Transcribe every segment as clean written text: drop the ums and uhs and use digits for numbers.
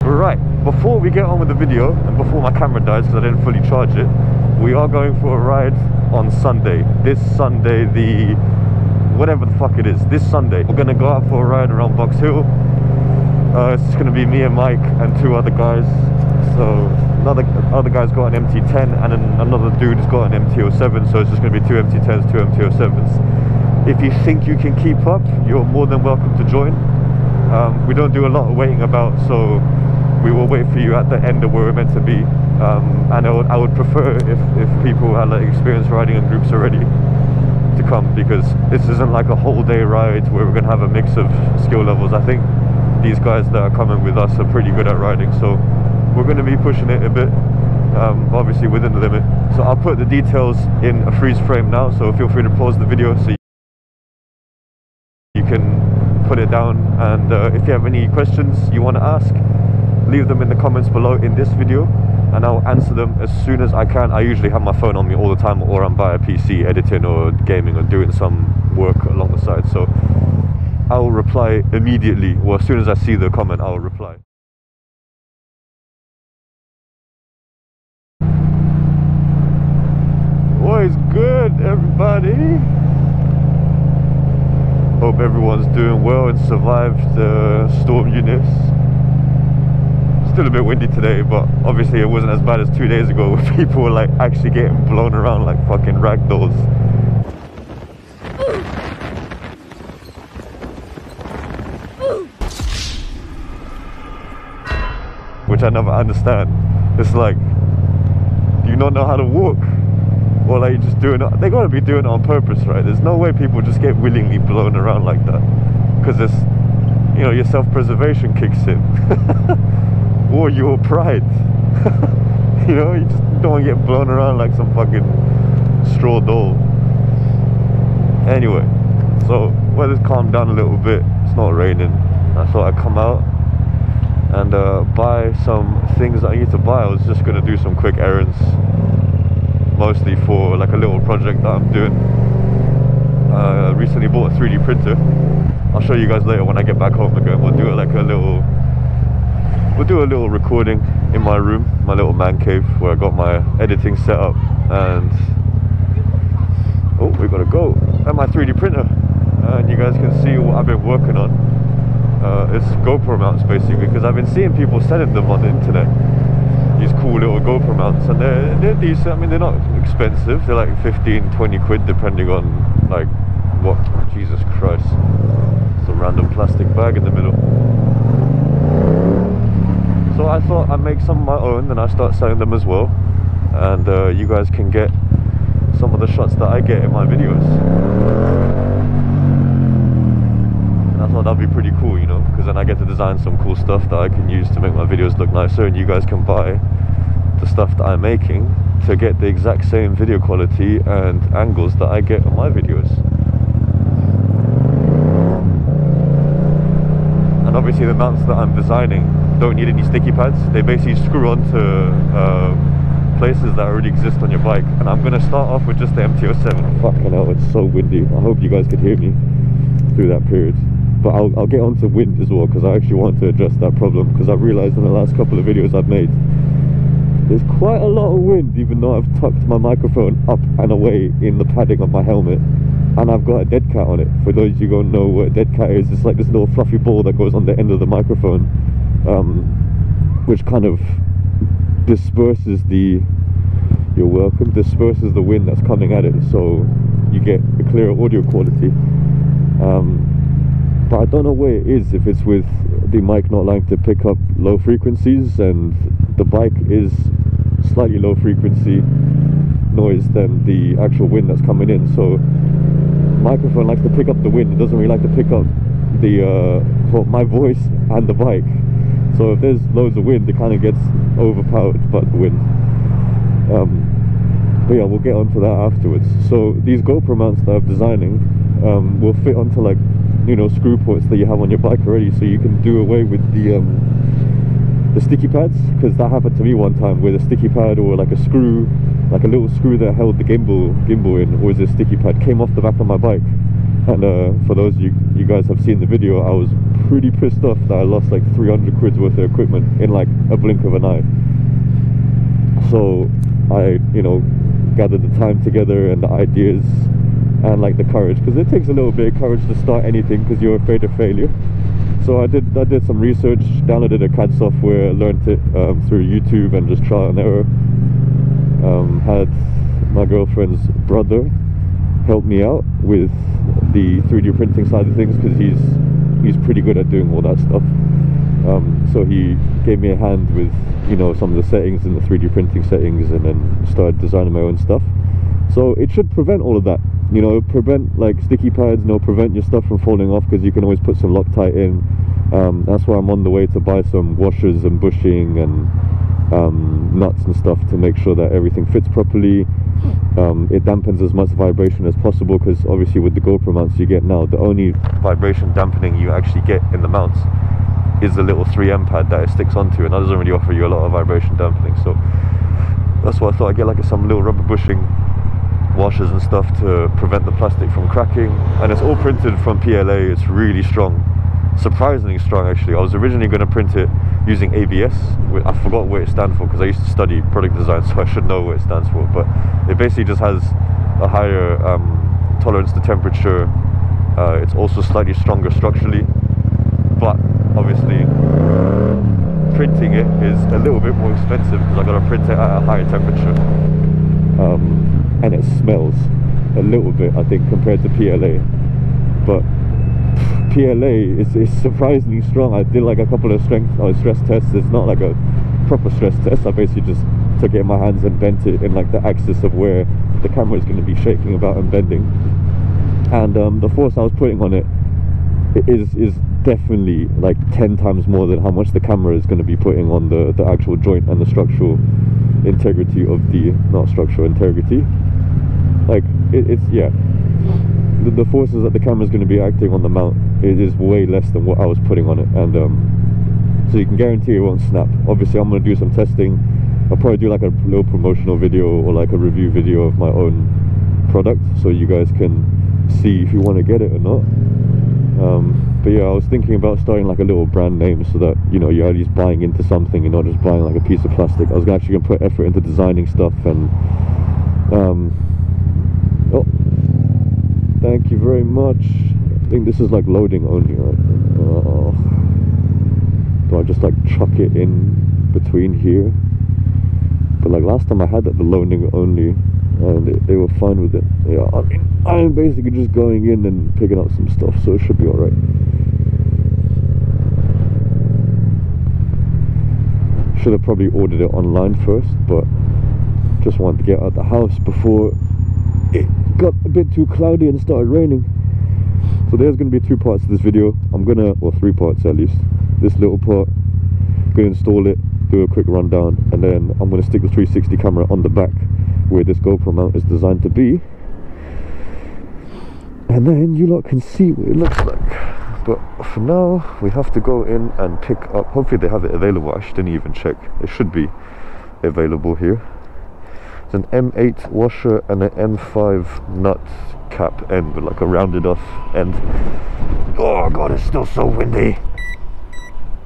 Right, before we get on with the video and before my camera dies because I didn't fully charge it, we are going for a ride on Sunday. This Sunday, the whatever the fuck it is, this Sunday we're gonna go out for a ride around Box Hill. It's just gonna be me and Mike and two other guys. So other guy's got an MT10 and another dude has got an MT07, so it's just gonna be two MT10s, two MT07s. If you think you can keep up, you're more than welcome to join. We don't do a lot of waiting about, so we will wait for you at the end of where we're meant to be. And I would prefer if people had like experience riding in groups already to come, because this isn't like a whole day ride where we're gonna have a mix of skill levels. I think these guys that are coming with us are pretty good at riding, so we're going to be pushing it a bit, obviously within the limit. So I'll put the details in a freeze frame now, so feel free to pause the video so you can put it down. And if you have any questions you want to ask, leave them in the comments below in this video and I'll answer them as soon as I can. I usually have my phone on me all the time, or I'm by a PC editing or gaming or doing some work along the side, so I will reply immediately, or as soon as I see the comment I will reply. What is good, everybody? Hope everyone's doing well and survived the storm units. Still a bit windy today, but obviously it wasn't as bad as 2 days ago where people were like actually getting blown around like fucking ragdolls. Which I never understand. It's like, do you not know how to walk? Or like, just doing it? They gotta be doing it on purpose, right? There's no way people just get willingly blown around like that, because it's, you know, your self-preservation kicks in. Or your pride. You know, you just don't want to get blown around like some fucking straw doll. Anyway, so weather's calmed down a little bit, it's not raining. I thought I'd come out and buy some things that I need to buy. I was just going to do some quick errands, mostly for like a little project that I'm doing. Recently bought a 3D printer. I'll show you guys later when I get back home again. We'll do it like we'll do a little recording in my room, my little man cave, where I got my editing set up. And oh, we gotta go at my 3D printer, and you guys can see what I've been working on. It's GoPro mounts basically, because I've been seeing people selling them on the internet, these cool little GoPro mounts, and they're decent. I mean, they're not expensive, they're like 15-20 quid depending on like what. Jesus Christ, it's a random plastic bag in the middle. So I thought I'd make some of my own and I start selling them as well, and you guys can get some of the shots that I get in my videos. And I thought that'd be pretty cool, you know, because then I get to design some cool stuff that I can use to make my videos look nicer, and you guys can buy the stuff that I'm making to get the exact same video quality and angles that I get on my videos. And obviously the mounts that I'm designing don't need any sticky pads. They basically screw onto places that already exist on your bike. And I'm going to start off with just the MT-07. Fucking hell, it's so windy. I hope you guys could hear me through that period. But I'll get onto wind as well, because I actually want to address that problem, because I've realized in the last couple of videos I've made, there's quite a lot of wind, even though I've tucked my microphone up and away in the padding of my helmet. And I've got a dead cat on it. For those of you who don't know what a dead cat is, it's like this little fluffy ball that goes on the end of the microphone, which kind of disperses the, you're welcome, disperses the wind that's coming at it, so you get a clearer audio quality. But I don't know where it is, if it's with the mic not liking to pick up low frequencies, and the bike is slightly low frequency noise than the actual wind that's coming in. So microphone likes to pick up the wind, it doesn't really like to pick up the my voice and the bike. So if there's loads of wind, it kind of gets overpowered by the wind. But yeah, we'll get onto that afterwards. So these GoPro mounts that I'm designing will fit onto, like, you know, screw ports that you have on your bike already, so you can do away with the sticky pads, because that happened to me one time, where the sticky pad, or like a screw, like a little screw that held the gimbal in, or was a sticky pad, came off the back of my bike, And for those you guys have seen the video, I was pretty pissed off that I lost like 300 quid's worth of equipment in like a blink of an eye. So I, you know, gathered the time together and the ideas and like the courage, because it takes a little bit of courage to start anything because you're afraid of failure. So I did some research, downloaded a CAD software, learned it through YouTube and just trial and error. Had my girlfriend's brother help me out with the 3D printing side of things, because he's pretty good at doing all that stuff. So he gave me a hand with, you know, some of the settings and the 3D printing settings, and then started designing my own stuff. So it should prevent all of that, you know, prevent like sticky pads, you know, prevent your stuff from falling off, because you can always put some Loctite in. That's why I'm on the way to buy some washers and bushing and nuts and stuff to make sure that everything fits properly. It dampens as much vibration as possible, because obviously with the GoPro mounts you get now, the only vibration dampening you actually get in the mounts is the little 3M pad that it sticks onto, and that doesn't really offer you a lot of vibration dampening. So that's why I thought I'd get like some little rubber bushing washers and stuff to prevent the plastic from cracking. And it's all printed from PLA. It's really strong, surprisingly strong actually. I was originally going to print it using ABS. I forgot what it stands for because I used to study product design, so I should know what it stands for. But it basically just has a higher tolerance to temperature. It's also slightly stronger structurally, but obviously printing it is a little bit more expensive because I've got to print it at a higher temperature. And it smells a little bit, I think, compared to PLA. But PLA is surprisingly strong. I did like a couple of stress tests. It's not like a proper stress test. I basically just took it in my hands and bent it in like the axis of where the camera is going to be shaking about and bending. And the force I was putting on it is definitely like 10 times more than how much the camera is going to be putting on the actual joint and the structural integrity of the, not structural integrity, like it's yeah, the forces that the camera is going to be acting on the mount, it is way less than what I was putting on it. And so you can guarantee it won't snap. Obviously I'm going to do some testing. I'll probably do like a little promotional video or like a review video of my own product, so you guys can see if you want to get it or not. But yeah, I was thinking about starting like a little brand name, so that, you know, you're at least buying into something, you're not just buying like a piece of plastic. I was actually going to put effort into designing stuff. And oh, thank you very much. I think this is like loading only, right? Do I just like chuck it in between here? But like last time I had that, the loading only, and they were fine with it. Yeah, I mean, I'm basically just going in and picking up some stuff, so it should be alright. Should have probably ordered it online first, but just wanted to get out of the house before it got a bit too cloudy and started raining. So there's going to be 2 parts to this video. I'm gonna, well, 3 parts at least. This little part, gonna install it, do a quick rundown, and then I'm gonna stick the 360 camera on the back where this GoPro mount is designed to be, and then you lot can see what it looks like. But for now we have to go in and pick up, hopefully they have it available. I didn't even check. It should be available here. It's an M8 washer and an M5 nut cap end with like a rounded off end. Oh god, it's still so windy.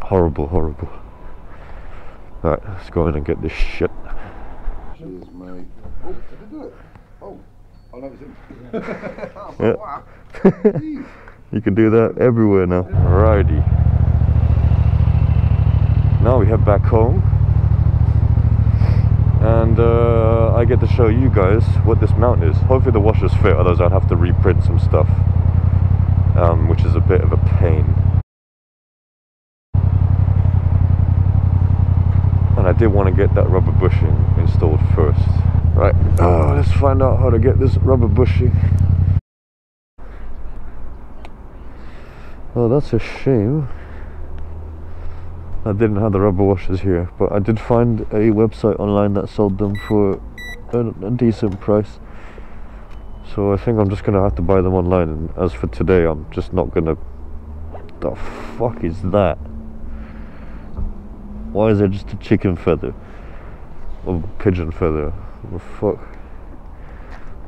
Horrible, horrible. Alright, let's go in and get this shit. Cheers, mate. Oh, did I do it? Oh, that was him. Yeah. Wow. You can do that everywhere now. Alrighty. Now we head back home, and I get to show you guys what this mount is. Hopefully the washers fit, otherwise I'd have to reprint some stuff, which is a bit of a pain. And I did want to get that rubber bushing installed first. Right, let's find out how to get this rubber bushing. Oh, that's a shame. I didn't have the rubber washers here, but I did find a website online that sold them for a decent price. So I think I'm just gonna have to buy them online, and as for today, I'm just not gonna... The fuck is that? Why is there just a chicken feather? Or pigeon feather? What the fuck?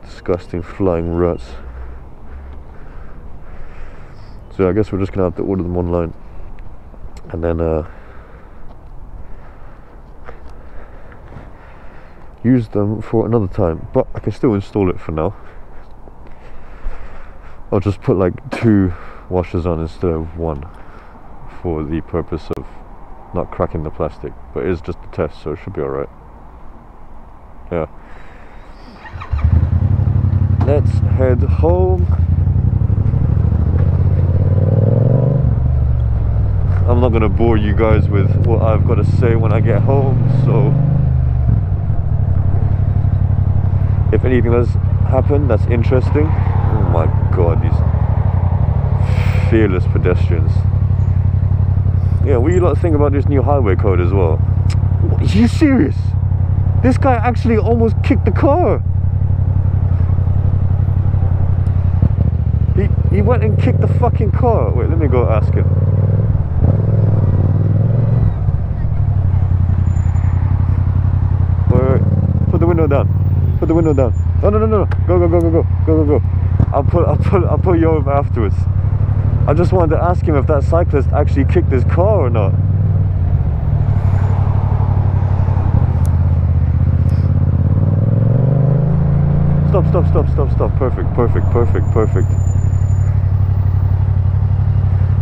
Disgusting flying rats. So I guess we're just gonna have to order them online, and then use them for another time. But I can still install it for now. I'll just put like 2 washers on instead of 1 for the purpose of not cracking the plastic, but it's just a test, so it should be alright. Yeah. Let's head home. I'm not gonna bore you guys with what I've got to say when I get home, so if anything does happen that's interesting, oh my god, these fearless pedestrians. Yeah, what do you lot think about this new highway code as well? Are you serious? This guy actually almost kicked the car. He went and kicked the fucking car. Wait, let me go ask him. Wait. Put the window down. Put the window down. No. Go. I'll pull you over afterwards. I just wanted to ask him if that cyclist actually kicked his car or not. Stop. Perfect.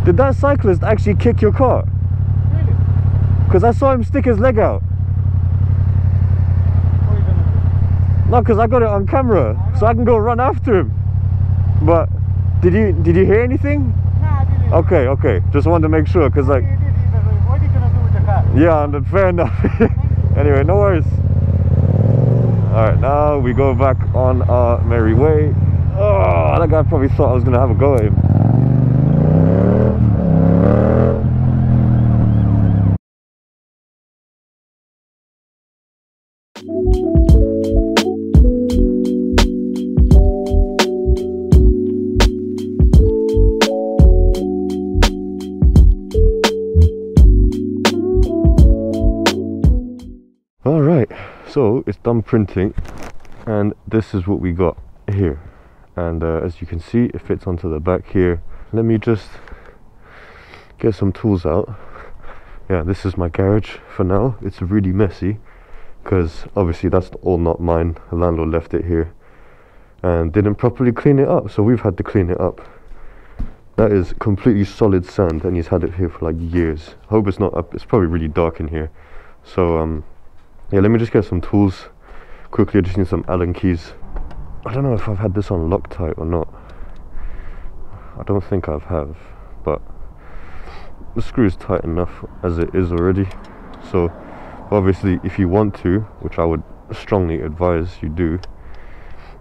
Did that cyclist actually kick your car? Really? Because I saw him stick his leg out. No, because I got it on camera, so I can go run after him. But did you hear anything? No, I didn't. Okay. Just wanted to make sure, because like. What are you gonna do with the car? Yeah, and fair enough. Anyway, no worries. Alright, now we go back on our merry way. Oh, that guy probably thought I was gonna have a go at him. Alright, so it's done printing, and this is what we got here. And as you can see, it fits onto the back here. Let me just get some tools out. Yeah, this is my garage for now. It's really messy because obviously that's all not mine. The landlord left it here and didn't properly clean it up, so we've had to clean it up. That is completely solid sand, and he's had it here for like years. I hope it's not up. It's probably really dark in here. So yeah, let me just get some tools quickly. I just need some Allen keys. I don't know if I've had this on Loctite or not. I don't think I have, but the screw is tight enough as it is already. So obviously if you want to, which I would strongly advise you do,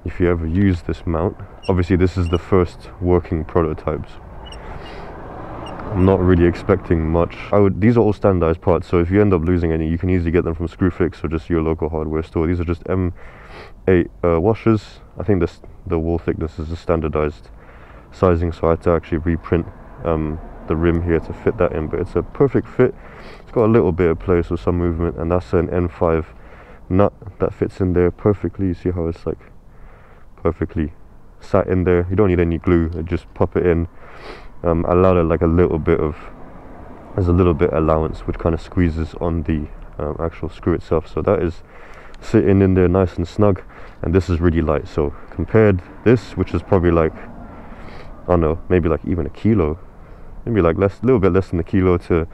if you ever use this mount, obviously this is the first working prototypes. I'm not really expecting much. These are all standardized parts, so if you end up losing any, you can easily get them from Screwfix or just your local hardware store. These are just M8 washers. I think the wall thickness is a standardized sizing, so I had to actually reprint the rim here to fit that in, but it's a perfect fit. It's got a little bit of place with some movement, and that's an N5 nut that fits in there perfectly. You see how it's like perfectly sat in there. You don't need any glue, just pop it in. I allowed it like there's a little bit allowance which kind of squeezes on the actual screw itself, so that is sitting in there nice and snug. And this is really light, so compared this, which is probably like, I don't know, maybe like even a kilo, maybe like a little bit less than a kilo, to,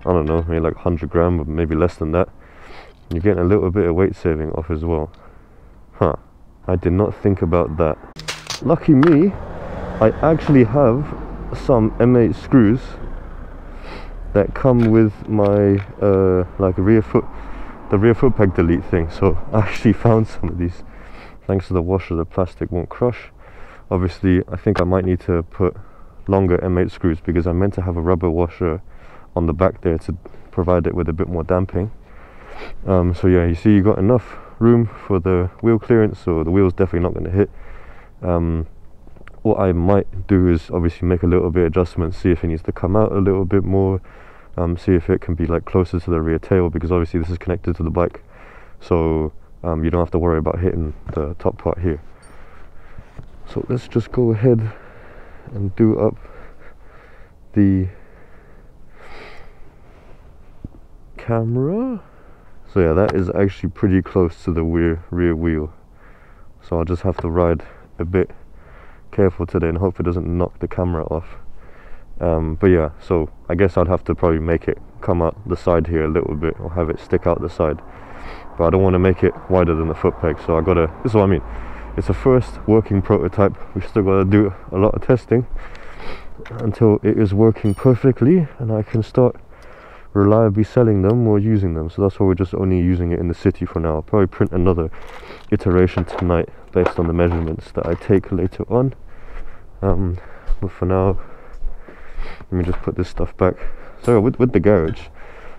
I don't know, maybe like 100 gram or maybe less than that, you're getting a little bit of weight saving off as well. I did not think about that. Lucky me, I actually have some M8 screws that come with my like the rear foot peg delete thing. So I actually found some of these. Thanks to the washer, the plastic won't crush. Obviously I think I might need to put longer M8 screws, because I'm meant to have a rubber washer on the back there to provide it with a bit more damping. So yeah, you see you got enough room for the wheel clearance, so the wheel's definitely not going to hit. What I might do is obviously make a little bit of adjustment, see if it needs to come out a little bit more, see if it can be like closer to the rear tail, because obviously this is connected to the bike, so you don't have to worry about hitting the top part here. So let's just go ahead and do up the camera. So yeah, that is actually pretty close to the rear wheel. So I'll just have to ride a bit careful today and hope it doesn't knock the camera off. But yeah, so I guess I'd have to probably make it come out the side here a little bit, or have it stick out the side. But I don't want to make it wider than the foot peg, so I gotta, this is what I mean. It's a first working prototype. We still gotta do a lot of testing until it is working perfectly and I can start reliably selling them or using them. So that's why we're just only using it in the city for now. I'll probably print another iteration tonight based on the measurements that I take later on. But for now, let me just put this stuff back. So with the garage,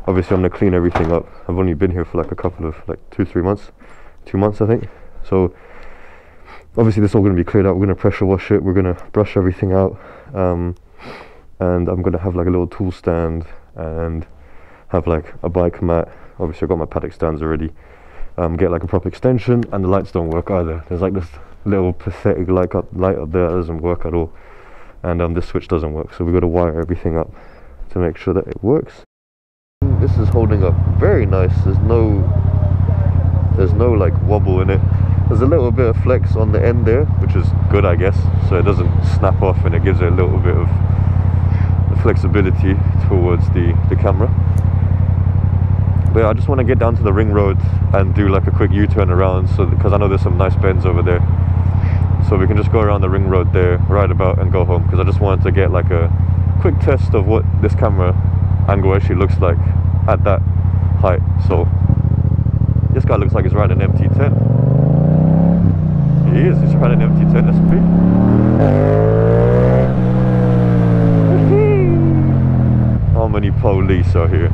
obviously I'm gonna clean everything up. I've only been here for like a couple of, like 2-3 months, 2 months I think. So obviously this is all gonna be cleared out. We're gonna pressure wash it, we're gonna brush everything out, and I'm gonna have like a little tool stand and have like a bike mat. Obviously I've got my paddock stands already. Get like a proper extension, and the lights don't work either. There's like this little pathetic light up there that doesn't work at all, and this switch doesn't work, so we've got to wire everything up to make sure that it works. This is holding up very nice. There's no like wobble in it. There's a little bit of flex on the end there, which is good I guess, so it doesn't snap off and it gives it a little bit of flexibility towards the camera. But yeah, I just want to get down to the ring road and do like a quick U-turn around, so because I know there's some nice bends over there, so we can just go around the ring road there, ride about and go home, because I just wanted to get like a quick test of what this camera angle actually looks like at that height. So this guy looks like he's riding an MT-10. He is, he's riding an MT-10 SP. How many police are here?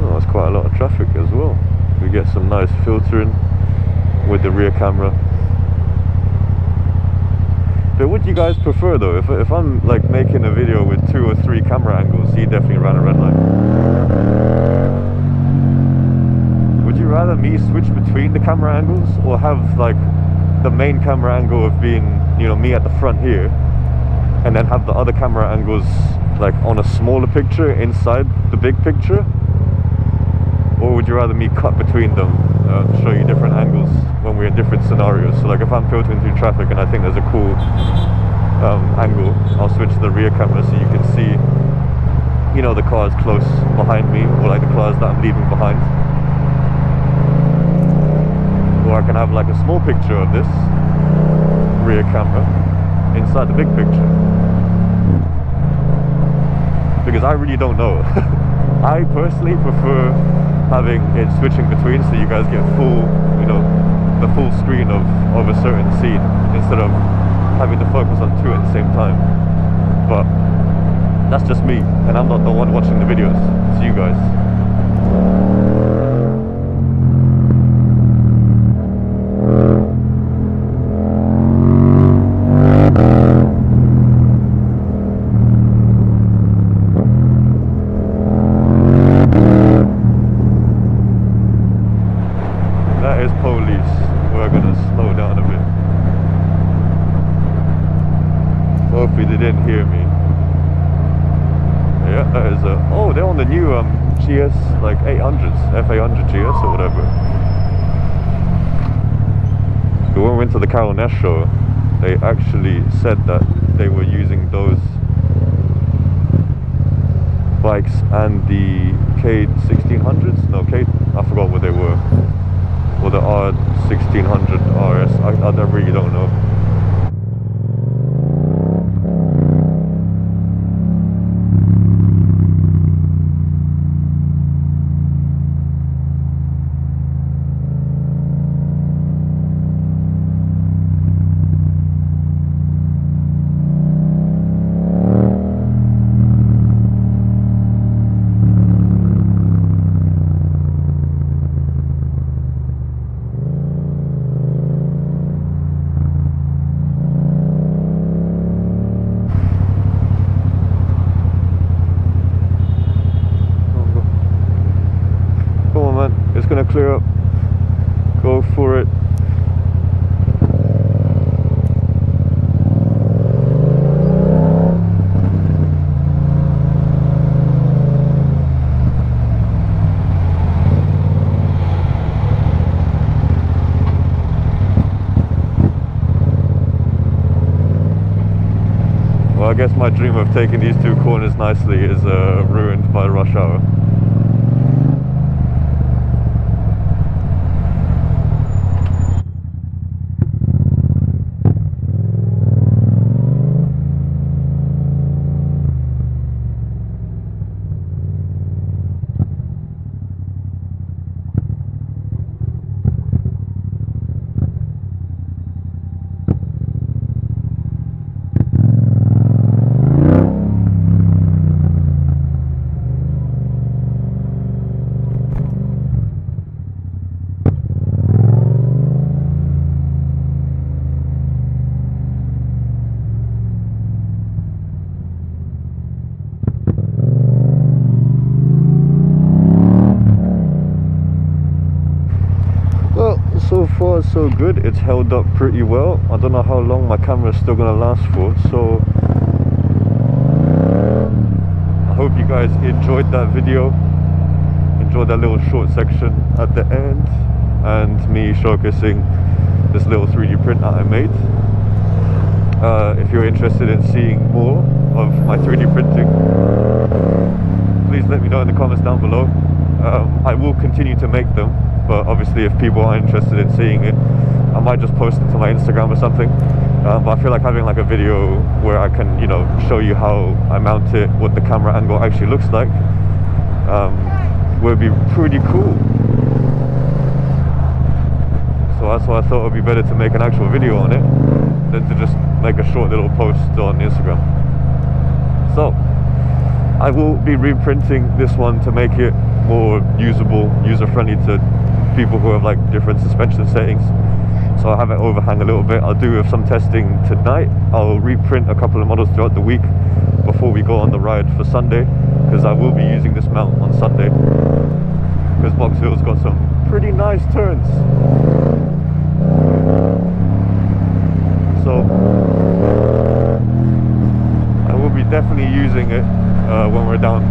Oh, there's quite a lot of traffic as well. We get some nice filtering with the rear camera. But what do you guys prefer though? If I'm like making a video with 2 or 3 camera angles, he definitely ran a red light. Would you rather me switch between the camera angles, or have like the main camera angle of being, you know, me at the front here, and then have the other camera angles like on a smaller picture inside the big picture? Or would you rather me cut between them, show you different angles when we're in different scenarios? So like if I'm filtering through traffic and I think there's a cool angle, I'll switch to the rear camera so you can see, you know, the cars close behind me, or like the cars that I'm leaving behind. Or I can have like a small picture of this rear camera inside the big picture. Because I really don't know. I personally prefer having it switching between, so you guys get full, you know, the full screen of a certain scene, instead of having to focus on 2 at the same time. But that's just me, and I'm not the one watching the videos, it's you guys. Hopefully they didn't hear me. Yeah, that is oh, they're on the new GS, like 800s, F800 GS or whatever. So when we went to the Carol Ness show, they actually said that they were using those bikes and the K1600s. No, I forgot what they were. Or the R1600 RS. I really don't know. It's gonna clear up. Go for it. I guess my dream of taking these two corners nicely is ruined by rush hour. So far so good, it's held up pretty well. I don't know how long my camera is still gonna last for, so I hope you guys enjoyed that video, enjoyed that little short section at the end and me showcasing this little 3D print that I made. If you're interested in seeing more of my 3D printing, please let me know in the comments down below. I will continue to make them, but obviously if people are interested in seeing it, I might just post it to my Instagram or something. But I feel like having like a video where I can, you know, show you how I mount it, what the camera angle actually looks like, would be pretty cool. So that's why I thought it would be better to make an actual video on it than to just make a short little post on Instagram. So I will be reprinting this one to make it more usable, user-friendly to people who have like different suspension settings. So I'll have it overhang a little bit. I'll do some testing tonight. I'll reprint a couple of models throughout the week before we go on the ride for Sunday, because I will be using this mount on Sunday, because Box Hill's got some pretty nice turns. So I will be definitely using it when we're down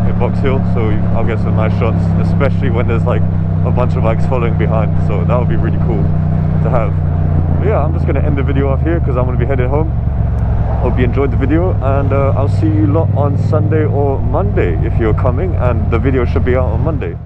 in Box Hill, so I'll get some nice shots, especially when there's like a bunch of bikes following behind, so that would be really cool to have. But yeah, I'm just going to end the video off here because I'm going to be headed home. Hope you enjoyed the video, and I'll see you lot on Sunday or Monday if you're coming, and the video should be out on Monday.